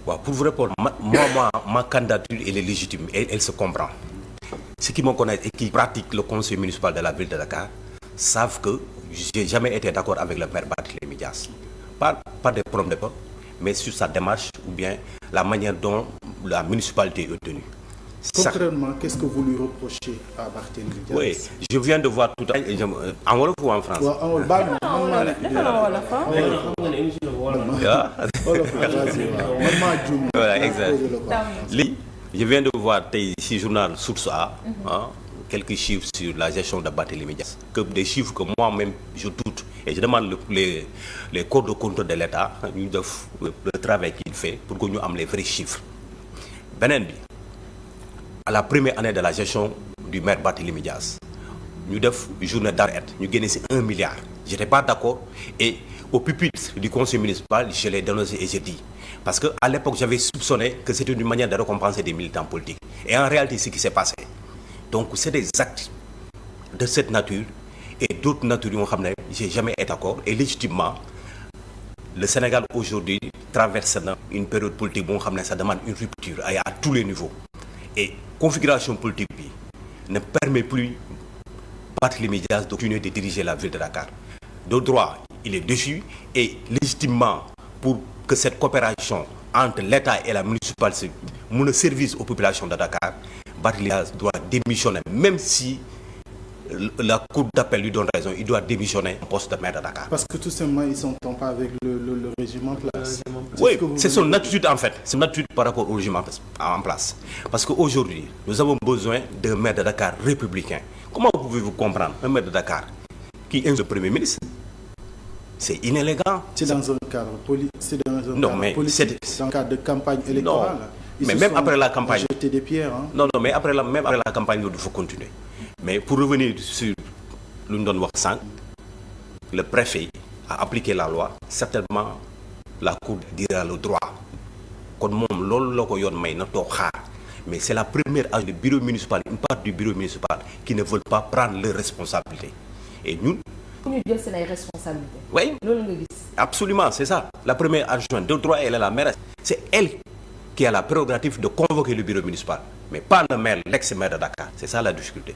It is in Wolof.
waaw pour vous répondre ma candidature elle est légitime et elle se comprend. Ceux qui me connaissent et qui pratiquent le conseil municipal de la ville de Dakar savent que j'ai jamais été d'accord avec le maire Barthélémy Dias. Pas des problèmes de peur, mais sur sa démarche ou bien la manière dont la municipalité est tenue. Concrètement, qu'est-ce que vous lui reprochez à Barthélémy Dias? Oui, je viens de voir tout à l'heure en wolof ou en français. Voilà, exact. Je viens de voir ici journal Source A, quelques chiffres sur la gestion de Barthélémy Dias, que des chiffres que moi-même je doute et je demande les corps de contrôle de l'État le travail qu'il fait pour que nous ayons les vrais chiffres. Beneen bi à la première année de la gestion du maire Barthélémy Dias ñu def journée d'arrêt ñu génne ci 1 milliard. J'étais pas d'accord et au pupitre du conseil municipal je l'ai dénoncé et j'ai dit parce que à l'époque j'avais soupçonné que c'était une manière de récompenser des militants politiques et en réalité c'est ce qui s'est passé. Donc c'est des actes de cette nature et d'autres natures yoo xam ne j'ai jamais été d'accord et légitimement le Sénégal aujourd'hui traverse une période politique boo xam ne ça demande une rupture à tous les niveaux et configuration politique bi ne permet plus Barthélémy Dias de continuer de diriger la ville de Dakar. De droit, il est déchu et légitimement pour que cette coopération entre l'État et la municipalité mën a service aux populations de Dakar, Barthélémy Dias doit démissionner même si la cour d'appel lui donne raison, il doit démissionner au poste de maire de Dakar. Parce que tout simplement, ils ne s'entendent pas avec le régime en place. Oui, c'est son attitude en fait. C'est son attitude par rapport au régime en place. Parce qu'aujourd'hui, nous avons besoin d'un maire de Dakar républicain. Comment pouvez-vous comprendre un maire de Dakar qui est le Premier ministre? C'est inélégant. C'est dans un cadre politique. C'est dans un cadre de campagne électorale. Mais même après la campagne. Jeter des pierres. Hein. Non, mais même après la campagne, il faut continuer. Mais pour revenir sur l'Undon Waksan, le préfet a appliqué la loi. Certainement, la Cour dira le droit. Mais c'est la première âge du bureau municipal, une part du bureau municipal qui ne veulent pas prendre leurs responsabilités. Et nous... c'est la responsabilité. Oui, absolument, c'est ça. La première adjointe de droit, elle est la maire. C'est elle qui a la prérogative de convoquer le bureau municipal, mais pas le maire, l'ex-maire de Dakar. C'est ça la difficulté.